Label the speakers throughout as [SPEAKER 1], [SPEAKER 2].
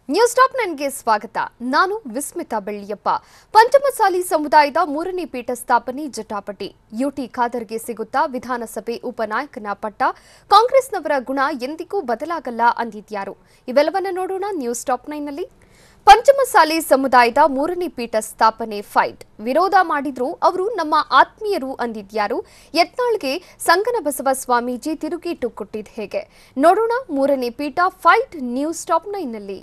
[SPEAKER 1] News top ನನಗೆ ಸ್ವಾಗತ. ನಾನು ವಿಸ್ಮಿತಾ ಬೆಳ್ಳಿಯಪ್ಪ. ಪಂಚಮಸಾಲಿ ಸಮುದಾಯದ 3ನೇ ಪೀಠ ಸ್ಥಾಪನೆ ಜಟಾಪಟಿ. ಯುಟಿ ಖಾದರ್ಗೆ ಸಿಗುತ್ತಾ ವಿಧಾನಸಭೆ ಉಪನಾಯಕನ ಪಟ್ಟ. ಕಾಂಗ್ರೆಸ್ನವರ ಗುಣ ಎಂದಿಗೂ ಬದಲಾಗಲ್ಲ ಅಂದಿದ್ಯಾರು? ಇವೆಲ್ಲವನ್ನ ನೋಡೋಣ ನ್ಯೂಸ್ ಟಾಪ್ 9ನಲ್ಲಿ. ಪಂಚಮಸಾಲಿ ಸಮುದಾಯದ 3ನೇ ಪೀಠ ಸ್ಥಾಪನೆ ಫೈಟ್. ವಿರೋಧ ಮಾಡಿದ್ರು ಅವರು ನಮ್ಮ ಆತ್ಮೀಯರು ಅಂದಿದ್ಯಾರು? ಯತ್ನಾಳ್ಗೆ ಸಂಗನಬಸವ ಸ್ವಾಮೀಜಿ ತಿರುಗೇಟು ಕೊಟ್ಟಿದ್ದು ಹೇಗೆ? ನೋಡೋಣ 3ನೇ ಪೀಠ ಫೈಟ್ ನ್ಯೂಸ್ ಟಾಪ್ 9ನಲ್ಲಿ.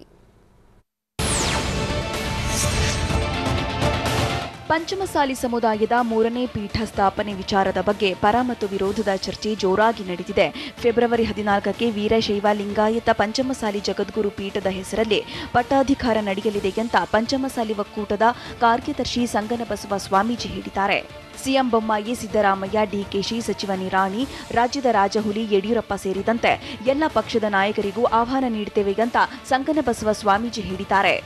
[SPEAKER 2] ಪಂಚಮಸಾಲಿ ಸಮುದಾಯದ 3ನೇ ಪೀಠ ಸ್ಥಾಪನೆ ವಿಚಾರದ ಬಗ್ಗೆ ಪರ ಮತ್ತು ವಿರೋಧದ ಚರ್ಚೆ ಜೋರಾಗಿ ನಡೆದಿದೆ. ಫೆಬ್ರವರಿ 14ಕ್ಕೆ ವೀರಶೈವ ಲಿಂಗಾಯತ ಪಂಚಮಸಾಲಿ ಜಗದ್ಗುರು ಪೀಠದ ಹೆಸರಲ್ಲಿ ಪಟ್ಟಾಧಿಕಾರ ನಡೆಯಲಿದೆ ಅಂತ ಪಂಚಮಸಾಲಿ ಒಕ್ಕೂಟದ ಕಾರ್ಯದರ್ಶಿ ಸಂಗನಬಸವ ಸ್ವಾಮೀಜಿ ಹೇಳಿದ್ದಾರೆ. ಸಿಎಂ ಬೊಮ್ಮಾಯಿ, ಸಿದ್ದರಾಮಯ್ಯ, ಡಿಕೆಶಿ, ಸಚಿವ ನಿರಾಣಿ, ರಾಜ್ಯದ ರಾಜಹುಲಿ ಯಡಿಯೂರಪ್ಪ ಸೇರಿದಂತೆ ಎಲ್ಲ ಪಕ್ಷದ ನಾಯಕರಿಗೂ ಆಹ್ವಾನ ನೀಡುತ್ತೇವೆ ಅಂತ ಸಂಗನಬಸವ ಸ್ವಾಮೀಜಿ ಹೇಳಿದ್ದಾರೆ.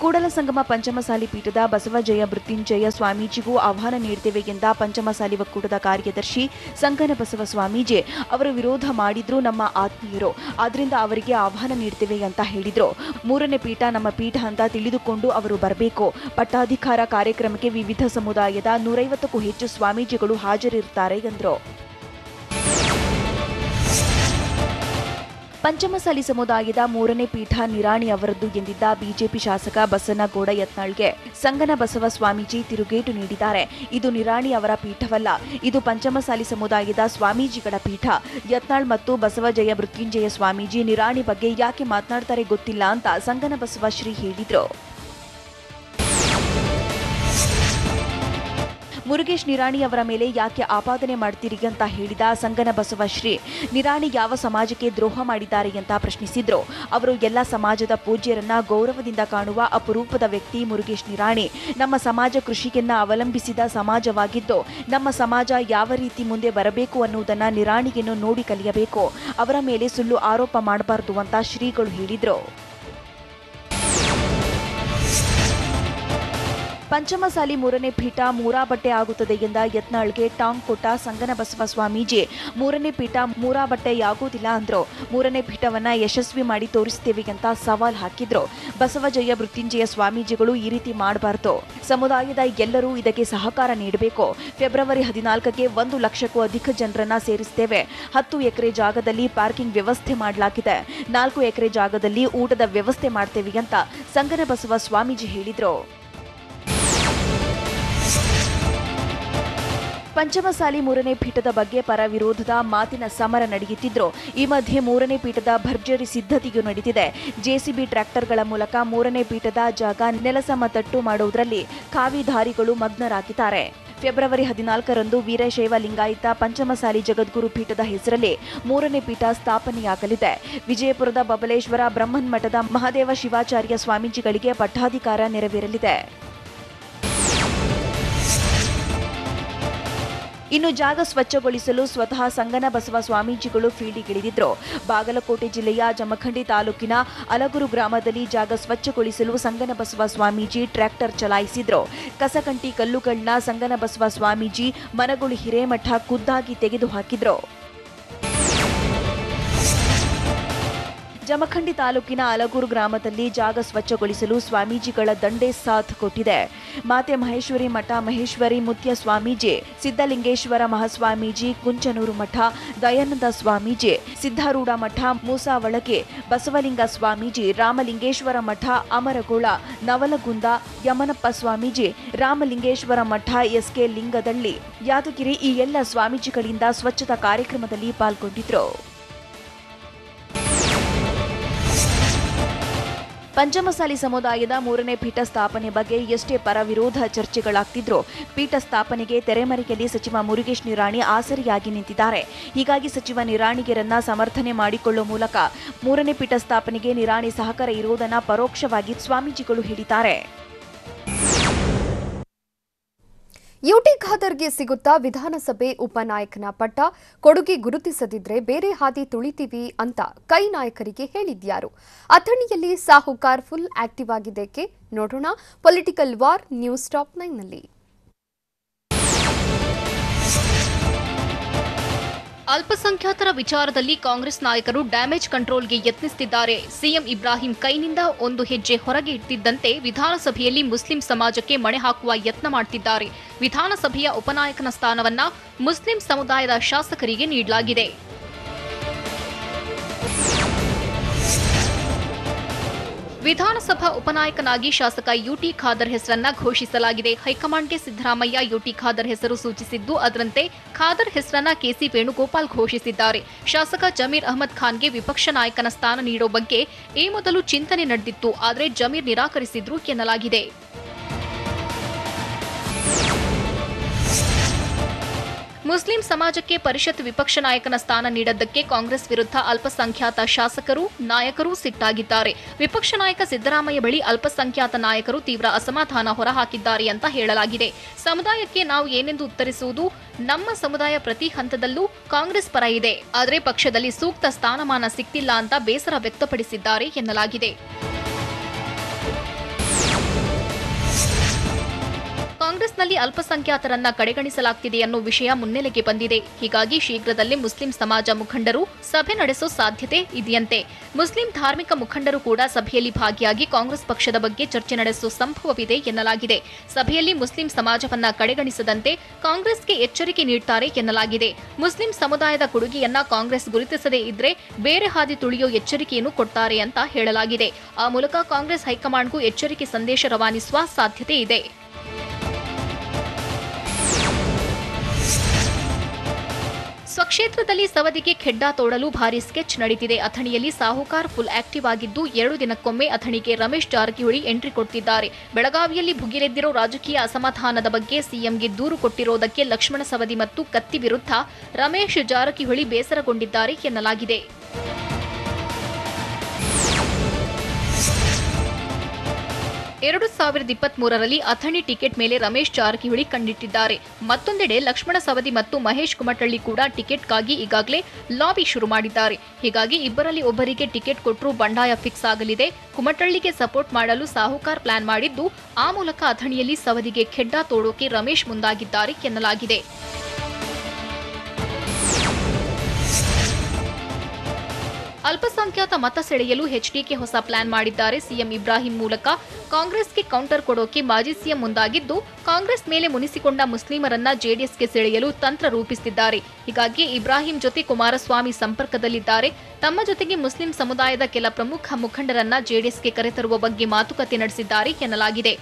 [SPEAKER 2] ಕೂಡಲಸಂಗಮ ಪಂಚಮಸಾಲಿ ಪೀಠದ ಬಸವಜಯ ಮೃತ್ಯುಂಜಯ ಸ್ವಾಮೀಜಿಗೂ ಆಹ್ವಾನ ನೀಡುತ್ತೇವೆ ಎಂದ ಪಂಚಮಸಾಲಿ ಒಕ್ಕೂಟದ ಕಾರ್ಯದರ್ಶಿ ಸಂಗನಬಸವ ಸ್ವಾಮೀಜಿ ಅವರು ವಿರೋಧ ಮಾಡಿದ್ರು ನಮ್ಮ ಆತ್ಮೀಯರು, ಆದ್ರಿಂದ ಅವರಿಗೆ ಆಹ್ವಾನ ನೀಡುತ್ತೇವೆ ಅಂತ ಹೇಳಿದ್ರು. 3ನೇ ಪೀಠ ನಮ್ಮ ಪೀಠ ಅಂತ ತಿಳಿದುಕೊಂಡು ಅವರು ಬರಬೇಕು. ಪಟ್ಟಾಧಿಕಾರ ಕಾರ್ಯಕ್ರಮಕ್ಕೆ ವಿವಿಧ ಸಮುದಾಯದ 150ಕ್ಕೂ ಹೆಚ್ಚು ಸ್ವಾಮೀಜಿಗಳು ಹಾಜರಿರುತ್ತಾರೆ ಎಂದರು. ಪಂಚಮಸಾಲಿ ಸಮುದಾಯದ 3ನೇ ಪೀಠ ನಿರಾಣಿ ಅವರದ್ದು ಎಂದಿದ್ದ ಬಿಜೆಪಿ ಶಾಸಕ ಬಸನಗೌಡ ಯತ್ನಾಳ್ಗೆ ಸಂಗನಬಸವ ಸ್ವಾಮೀಜಿ ತಿರುಗೇಟು ನೀಡಿದ್ದಾರೆ. ಇದು ನಿರಾಣಿ ಅವರ ಪೀಠವಲ್ಲ, ಇದು ಪಂಚಮಸಾಲಿ ಸಮುದಾಯದ ಸ್ವಾಮೀಜಿಗಳ ಪೀಠ. ಯತ್ನಾಳ್ ಮತ್ತು ಬಸವಜಯ ಮೃತ್ಯುಂಜಯ ಸ್ವಾಮೀಜಿ ನಿರಾಣಿ ಬಗ್ಗೆ ಯಾಕೆ ಮಾತನಾಡ್ತಾರೆ ಗೊತ್ತಿಲ್ಲ ಅಂತ ಸಂಗನಬಸವ ಶ್ರೀ ಹೇಳಿದ್ರು. ಮುರುಗೇಶ್ ನಿರಾಣಿ ಅವರ ಮೇಲೆ ಯಾಕೆ ಆಪಾದನೆ ಮಾಡ್ತೀರಿ ಅಂತ ಹೇಳಿದ ಸಂಗನಬಸವ ಶ್ರೀ, ನಿರಾಣಿ ಯಾವ ಸಮಾಜಕ್ಕೆ ದ್ರೋಹ ಮಾಡಿದ್ದಾರೆ ಅಂತ ಪ್ರಶ್ನಿಸಿದ್ರು. ಅವರು ಎಲ್ಲ ಸಮಾಜದ ಪೂಜ್ಯರನ್ನ ಗೌರವದಿಂದ ಕಾಣುವ ಅಪರೂಪದ ವ್ಯಕ್ತಿ ಮುರುಗೇಶ್ ನಿರಾಣಿ. ನಮ್ಮ ಸಮಾಜ ಕೃಷಿಯನ್ನ ಅವಲಂಬಿಸಿದ ಸಮಾಜವಾಗಿದ್ದು, ನಮ್ಮ ಸಮಾಜ ಯಾವ ರೀತಿ ಮುಂದೆ ಬರಬೇಕು ಅನ್ನುವುದನ್ನ ನಿರಾಣಿಯನ್ನು ನೋಡಿ ಕಲಿಯಬೇಕು. ಅವರ ಮೇಲೆ ಸುಳ್ಳು ಆರೋಪ ಮಾಡಬಾರದು ಅಂತ ಶ್ರೀಗಳು ಹೇಳಿದ್ರು. ಪಂಚಮಸಾಲಿ 3ನೇ ಪೀಠ ಮೂರಾಬಟ್ಟೆ ಆಗುತ್ತದೆ ಎಂದ ಯತ್ನಾಳ್ಗೆ ಟಾಂಗ್ ಕೊಟ್ಟ ಸಂಗನಬಸವ ಸ್ವಾಮೀಜಿ, 3ನೇ ಪೀಠ ಮೂರಾಬಟ್ಟೆಯಾಗುವುದಿಲ್ಲ ಅಂದ್ರು. 3ನೇ ಪೀಠವನ್ನ ಯಶಸ್ವಿ ಮಾಡಿ ತೋರಿಸುತ್ತೇವೆ ಅಂತ ಸವಾಲ್ ಹಾಕಿದ್ರು. ಬಸವಜಯ ಮೃತ್ಯುಂಜಯ ಸ್ವಾಮೀಜಿಗಳು ಈ ರೀತಿ ಮಾಡಬಾರದು. ಸಮುದಾಯದ ಎಲ್ಲರೂ ಇದಕ್ಕೆ ಸಹಕಾರ ನೀಡಬೇಕು. ಫೆಬ್ರವರಿ 14ಕ್ಕೆ 1 ಲಕ್ಷಕ್ಕೂ ಅಧಿಕ ಜನರನ್ನ ಸೇರಿಸುತ್ತೇವೆ. 10 ಎಕರೆ ಜಾಗದಲ್ಲಿ ಪಾರ್ಕಿಂಗ್ ವ್ಯವಸ್ಥೆ ಮಾಡಲಾಗಿದೆ. 4 ಎಕರೆ ಜಾಗದಲ್ಲಿ ಊಟದ ವ್ಯವಸ್ಥೆ ಮಾಡ್ತೇವೆ ಅಂತ ಸಂಗನಬಸವ ಸ್ವಾಮೀಜಿ ಹೇಳಿದ್ರು. ಪಂಚಮಸಾಲಿ 3ನೇ ಪೀಠದ ಬಗ್ಗೆ ಪರ ವಿರೋಧದ ಮಾತಿನ ಸಮರ ನಡೆಯುತ್ತಿದ್ರು. ಈ ಮಧ್ಯೆ 3ನೇ ಪೀಠದ ಭರ್ಜರಿ ಸಿದ್ಧತೆಯೂ ನಡೆದಿದೆ. ಜೆಸಿಬಿ ಟ್ರ್ಯಾಕ್ಟರ್ಗಳ ಮೂಲಕ 3ನೇ ಪೀಠದ ಜಾಗ ನೆಲಸಮತಟ್ಟು ಮಾಡುವುದರಲ್ಲಿ ಕಾವಿಧಾರಿಗಳು ಮಗ್ನರಾಗಿದ್ದಾರೆ. ಫೆಬ್ರವರಿ 14ರಂದು ವೀರಶೈವ ಲಿಂಗಾಯತ ಪಂಚಮಸಾಲಿ ಜಗದ್ಗುರು ಪೀಠದ ಹೆಸರಲ್ಲಿ 3ನೇ ಪೀಠ ಸ್ಥಾಪನೆಯಾಗಲಿದೆ. ವಿಜಯಪುರದ ಬಬಲೇಶ್ವರ ಬ್ರಹ್ಮನ್ ಮಠದ ಮಹಾದೇವ ಶಿವಾಚಾರ್ಯ ಸ್ವಾಮೀಜಿಗಳಿಗೆ ಪಟ್ಟಾಧಿಕಾರ ನೆರವೇರಲಿದೆ. ಇನ್ನು ಜಾಗ ಸ್ವಚ್ಛಗೊಳಿಸಲು ಸ್ವತಃ ಸಂಗನಬಸವ ಸ್ವಾಮೀಜಿಗಳು ಫೀಲ್ಡಿಗಿಳಿದಿದ್ರು. ಬಾಗಲಕೋಟೆ ಜಿಲ್ಲೆಯ ಜಮಖಂಡಿ ತಾಲೂಕಿನ ಅಲಗೂರು ಗ್ರಾಮದಲ್ಲಿ ಜಾಗ ಸ್ವಚ್ಛಗೊಳಿಸಲು ಸಂಗನಬಸವ ಸ್ವಾಮೀಜಿ ಟ್ರ್ಯಾಕ್ಟರ್ ಚಲಾಯಿಸಿದ್ರು. ಕಸಕಂಟಿ ಕಲ್ಲುಗಳನ್ನ ಸಂಗನಬಸವ ಸ್ವಾಮೀಜಿ ಮನಗುಳಿ ಹಿರೇಮಠ ಖುದ್ದಾಗಿ ತೆಗೆದುಹಾಕಿದ್ರು. ಜಮಖಂಡಿ ತಾಲೂಕಿನ ಅಲಗೂರು ಗ್ರಾಮದಲ್ಲಿ ಜಾಗ ಸ್ವಚ್ಛಗೊಳಿಸಲು ಸ್ವಾಮೀಜಿಗಳ ದಂಡೇ ಸಾಥ್ ಕೊಟ್ಟಿದೆ. ಮಾತೆ ಮಹೇಶ್ವರಿ ಮಠ ಮಹೇಶ್ವರಿ ಮುತ್ಯ ಸ್ವಾಮೀಜಿ, ಸಿದ್ದಲಿಂಗೇಶ್ವರ ಮಹಾಸ್ವಾಮೀಜಿ, ಕುಂಚನೂರು ಮಠ ದಯಾನಂದ ಸ್ವಾಮೀಜಿ, ಸಿದ್ಧಾರೂಢ ಮಠ ಮೂಸಾವಳಗೆ ಬಸವಲಿಂಗ ಸ್ವಾಮೀಜಿ, ರಾಮಲಿಂಗೇಶ್ವರ ಮಠ ಅಮರಗೋಳ ನವಲಗುಂದ ಯಮನಪ್ಪ ಸ್ವಾಮೀಜಿ, ರಾಮಲಿಂಗೇಶ್ವರ ಮಠ ಎಸ್ಕೆ ಲಿಂಗದಳ್ಳಿ ಯಾದಗಿರಿ ಈ ಎಲ್ಲ ಸ್ವಾಮೀಜಿಗಳಿಂದ ಸ್ವಚ್ಛತಾ ಕಾರ್ಯಕ್ರಮದಲ್ಲಿ ಪಾಲ್ಗೊಂಡಿದ್ರು. ಪಂಚಮಸಾಲಿ ಸಮುದಾಯದ 3ನೇ ಪೀಠ ಸ್ಥಾಪನೆ ಬಗ್ಗೆ ಎಷ್ಟೇ ಪರ ವಿರೋಧ ಚರ್ಚೆಗಳಾಗ್ತಿದ್ರು, ಪೀಠ ಸ್ಥಾಪನೆಗೆ ತೆರೆಮರೆಯಲ್ಲಿ ಸಚಿವ ಮುರುಗೇಶ್ ನಿರಾಣಿ ಆಸರಿಯಾಗಿ ನಿಂತಿದ್ದಾರೆ. ಹೀಗಾಗಿ ಸಚಿವ ನಿರಾಣಿಗರನ್ನ ಸಮರ್ಥನೆ ಮಾಡಿಕೊಳ್ಳುವ ಮೂಲಕ 3ನೇ ಪೀಠ ಸ್ಥಾಪನೆಗೆ ನಿರಾಣಿ ಸಹಕಾರ ಇರುವುದನ್ನು ಪರೋಕ್ಷವಾಗಿ ಸ್ವಾಮೀಜಿಗಳು ಹೇಳಿದ್ದಾರೆ.
[SPEAKER 1] ಯುಟಿ ಖಾದರ್ಗೆ ಸಿಗುತ್ತಾ ವಿಧಾನಸಭೆ ಉಪನಾಯಕನ ಪಟ್ಟ. ಕೊಡುಗೆ ಗುರುತಿಸದಿದ್ರೆ ಬೇರೆ ಹಾದಿ ತುಳಿತೀವಿ ಅಂತ ಕೈ ನಾಯಕರಿಗೆ ಹೇಳಿದ್ಯಾರು? ಅಥಣಿಯಲ್ಲಿ ಸಾಹುಕಾರ್ ಫುಲ್ ಆಕ್ಟಿವ್ ಆಗಿದ್ದಕ್ಕೆ ನೋಡೋಣ ಪೊಲಿಟಿಕಲ್ ವಾರ್ ನ್ಯೂಸ್ ಟಾಪ್ 9ನಲ್ಲಿ.
[SPEAKER 3] ಅಲ್ಪಸಂಖ್ಯಾತರ ವಿಚಾರದಲ್ಲಿ ಕಾಂಗ್ರೆಸ್ ನಾಯಕರು ಡ್ಯಾಮೇಜ್ ಕಂಟ್ರೋಲ್ಗೆ ಯತ್ನಿಸುತ್ತಿದ್ದಾರೆ. ಸಿಎಂ ಇಬ್ರಾಹಿಂ ಕೈನಿಂದ ಒಂದು ಹೆಜ್ಜೆ ಹೊರಗೆ ಇಟ್ಟಿದ್ದಂತೆ ವಿಧಾನಸಭೆಯಲ್ಲಿ ಮುಸ್ಲಿಂ ಸಮಾಜಕ್ಕೆ ಮಣೆ ಹಾಕುವ ಯತ್ನ ಮಾಡುತ್ತಿದ್ದಾರೆ. ವಿಧಾನಸಭೆಯ ಉಪನಾಯಕನ ಸ್ಥಾನವನ್ನ ಮುಸ್ಲಿಂ ಸಮುದಾಯದ ಶಾಸಕರಿಗೆ ನೀಡಲಾಗಿದೆ. ವಿಧಾನಸಭಾ ಉಪನಾಯಕನಾಗಿ ಶಾಸಕ ಯುಟಿ ಖಾದರ್ ಹೆಸರನ್ನ ಘೋಷಿಸಲಾಗಿದೆ. ಹೈಕಮಾಂಡ್ಗೆ ಸಿದ್ದರಾಮಯ್ಯ ಯುಟಿ ಖಾದರ್ ಹೆಸರು ಸೂಚಿಸಿದ್ದು, ಅದರಂತೆ ಖಾದರ್ ಹೆಸರನ್ನ ಕೆಸಿ ವೇಣುಗೋಪಾಲ್ ಘೋಷಿಸಿದ್ದಾರೆ. ಶಾಸಕ ಜಮೀರ್ ಅಹಮದ್ ಖಾನ್ಗೆ ವಿಪಕ್ಷ ನಾಯಕನ ಸ್ಥಾನ ನೀಡೋ ಬಗ್ಗೆ ಈ ಮೊದಲು ಚಿಂತನೆ ನಡೆದಿತ್ತು. ಆದರೆ ಜಮೀರ್ ನಿರಾಕರಿಸಿದ್ರು ಎನ್ನಲಾಗಿದೆ. ಮುಸ್ಲಿಂ ಸಮಾಜಕ್ಕೆ ಪರಿಷತ್ ವಿಪಕ್ಷ ನಾಯಕನ ಸ್ಥಾನ ನೀಡದ್ದಕ್ಕೆ ಕಾಂಗ್ರೆಸ್ ವಿರುದ್ಧ ಅಲ್ಪಸಂಖ್ಯಾತ ಶಾಸಕರು, ನಾಯಕರು ಸಿಟ್ಟಾಗಿದ್ದಾರೆ. ವಿಪಕ್ಷ ನಾಯಕ ಸಿದ್ದರಾಮಯ್ಯ ಬಳಿ ಅಲ್ಪಸಂಖ್ಯಾತ ನಾಯಕರು ತೀವ್ರ ಅಸಮಾಧಾನ ಹೊರಹಾಕಿದ್ದಾರೆ ಅಂತ ಹೇಳಲಾಗಿದೆ. ಸಮುದಾಯಕ್ಕೆ ನಾವು ಏನೆಂದು ಉತ್ತರಿಸುವುದು? ನಮ್ಮ ಸಮುದಾಯ ಪ್ರತಿ ಹಂತದಲ್ಲೂ ಕಾಂಗ್ರೆಸ್ ಪರ ಇದೆ, ಆದರೆ ಪಕ್ಷದಲ್ಲಿ ಸೂಕ್ತ ಸ್ಥಾನಮಾನ ಸಿಕ್ತಿಲ್ಲ ಅಂತ ಬೇಸರ ವ್ಯಕ್ತಪಡಿಸಿದ್ದಾರೆ ಎನ್ನಲಾಗಿದೆ. ಕಾಂಗ್ರೆಸ್ನಲ್ಲಿ ಅಲ್ಪಸಂಖ್ಯಾತರನ್ನ ಕಡೆಗಣಿಸಲಾಗ್ತಿದೆ ಅನ್ನೋ ವಿಷಯ ಮುನ್ನೆಲೆಗೆ ಬಂದಿದೆ. ಹೀಗಾಗಿ ಶೀಘ್ರದಲ್ಲೇ ಮುಸ್ಲಿಂ ಸಮಾಜ ಮುಖಂಡರು ಸಭೆ ನಡೆಸೋ ಸಾಧ್ಯತೆ ಇದೆಯಂತೆ. ಮುಸ್ಲಿಂ ಧಾರ್ಮಿಕ ಮುಖಂಡರು ಕೂಡ ಸಭೆಯಲ್ಲಿ ಭಾಗಿಯಾಗಿ ಕಾಂಗ್ರೆಸ್ ಪಕ್ಷದ ಬಗ್ಗೆ ಚರ್ಚೆ ನಡೆಸೋ ಸಂಭವವಿದೆ ಎನ್ನಲಾಗಿದೆ. ಸಭೆಯಲ್ಲಿ ಮುಸ್ಲಿಂ ಸಮಾಜವನ್ನ ಕಡೆಗಣಿಸದಂತೆ ಕಾಂಗ್ರೆಸ್ಗೆ ಎಚ್ಚರಿಕೆ ನೀಡುತ್ತಾರೆ ಎನ್ನಲಾಗಿದೆ. ಮುಸ್ಲಿಂ ಸಮುದಾಯದ ಕೊಡುಗೆಯನ್ನ ಕಾಂಗ್ರೆಸ್ ಗುರುತಿಸದೇ ಇದ್ರೆ ಬೇರೆ ಹಾದಿ ತುಳಿಯೋ ಎಚ್ಚರಿಕೆಯನ್ನು ಕೊಡ್ತಾರೆ ಅಂತ ಹೇಳಲಾಗಿದೆ. ಆ ಮೂಲಕ ಕಾಂಗ್ರೆಸ್ ಹೈಕಮಾಂಡ್ಗೂ ಎಚ್ಚರಿಕೆ ಸಂದೇಶ ರವಾನಿಸುವ ಸಾಧ್ಯತೆ ಇದೆ. ಸ್ವಕ್ಷೇತ್ರದಲ್ಲಿ ಸವದಿಗೆ ಖೆಡ್ಡಾ ತೋಡಲು ಭಾರೀ ಸ್ಕೆಚ್ ನಡೆದಿದೆ. ಅಥಣಿಯಲ್ಲಿ ಸಾಹುಕಾರ್ ಫುಲ್ ಆಕ್ಟಿವ್ ಆಗಿದ್ದು 2 ದಿನಕ್ಕೊಮ್ಮೆ ಅಥಣಿಗೆ ರಮೇಶ್ ಜಾರಕಿಹೊಳಿ ಎಂಟ್ರಿ ಕೊಡ್ತಿದ್ದಾರೆ. ಬೆಳಗಾವಿಯಲ್ಲಿ ಭುಗಿಲೆದ್ದಿರೋ ರಾಜಕೀಯ ಅಸಮಾಧಾನದ ಬಗ್ಗೆ ಸಿಎಂಗೆ ದೂರು ಕೊಟ್ಟಿರೋದಕ್ಕೆ ಲಕ್ಷ್ಮಣ ಸವದಿ ಮತ್ತು ಕತ್ತಿ ವಿರುದ್ಧ ರಮೇಶ್ ಜಾರಕಿಹೊಳಿ ಬೇಸರಗೊಂಡಿದ್ದಾರೆ ಎನ್ನಲಾಗಿದೆ. 2023ರಲ್ಲಿ ಅಥಣಿ ಟಿಕೆಟ್ ಮೇಲೆ ರಮೇಶ್ ಜಾರಕಿಹೊಳಿ ಕಣ್ಣಿಟ್ಟಿದ್ದಾರೆ. ಮತ್ತೊಂದೆಡೆ ಲಕ್ಷ್ಮಣ ಸವದಿ ಮತ್ತು ಮಹೇಶ್ ಕುಮಟಳ್ಳಿ ಕೂಡ ಟಿಕೆಟ್ಗಾಗಿ ಈಗಾಗಲೇ ಲಾಬಿ ಶುರು ಮಾಡಿದ್ದಾರೆ. ಹೀಗಾಗಿ ಇಬ್ಬರಲ್ಲಿ ಒಬ್ಬರಿಗೆ ಟಿಕೆಟ್ ಕೊಟ್ಟರೂ ಬಂಡಾಯ ಫಿಕ್ಸ್ ಆಗಲಿದೆ. ಕುಮಟಳ್ಳಿಗೆ ಸಪೋರ್ಟ್ ಮಾಡಲು ಸಾಹುಕಾರ್ ಪ್ಲಾನ್ ಮಾಡಿದ್ದು, ಆ ಮೂಲಕ ಅಥಣಿಯಲ್ಲಿ ಸವದಿಗೆ ಖೆಡ್ಡಾ ತೋಡೋಕೆ ರಮೇಶ್ ಮುಂದಾಗಿದ್ದಾರೆ ಎನ್ನಲಾಗಿದೆ. ಅಲ್ಪಸಂಖ್ಯಾತ ಮತ ಸೆಳೆಯಲು ಎಚ್ಡಿಕೆ ಹೊಸ ಪ್ಲಾನ್ ಮಾಡಿದ್ದಾರೆ. ಸಿಎಂ ಇಬ್ರಾಹಿಂ ಮೂಲಕ ಕಾಂಗ್ರೆಸ್ಗೆ ಕೌಂಟರ್ ಕೊಡೋಕೆ ಮಾಜಿ ಸಿಎಂ ಮುಂದಾಗಿದ್ದು, ಕಾಂಗ್ರೆಸ್ ಮೇಲೆ ಮುನಿಸಿಕೊಂಡ ಮುಸ್ಲಿಮರನ್ನ ಜೆಡಿಎಸ್ಗೆ ಸೆಳೆಯಲು ತಂತ್ರ ರೂಪಿಸುತ್ತಿದ್ದಾರೆ. ಹೀಗಾಗಿ ಇಬ್ರಾಹಿಂ ಜೊತೆ ಕುಮಾರಸ್ವಾಮಿ ಸಂಪರ್ಕದಲ್ಲಿದ್ದಾರೆ. ತಮ್ಮ ಜೊತೆಗೆ ಮುಸ್ಲಿಂ ಸಮುದಾಯದ ಕೆಲ ಪ್ರಮುಖ ಮುಖಂಡರನ್ನ ಜೆಡಿಎಸ್ಗೆ ಕರೆತರುವ ಬಗ್ಗೆ ಮಾತುಕತೆ ನಡೆಸಿದ್ದಾರೆ ಎನ್ನಲಾಗಿದೆ.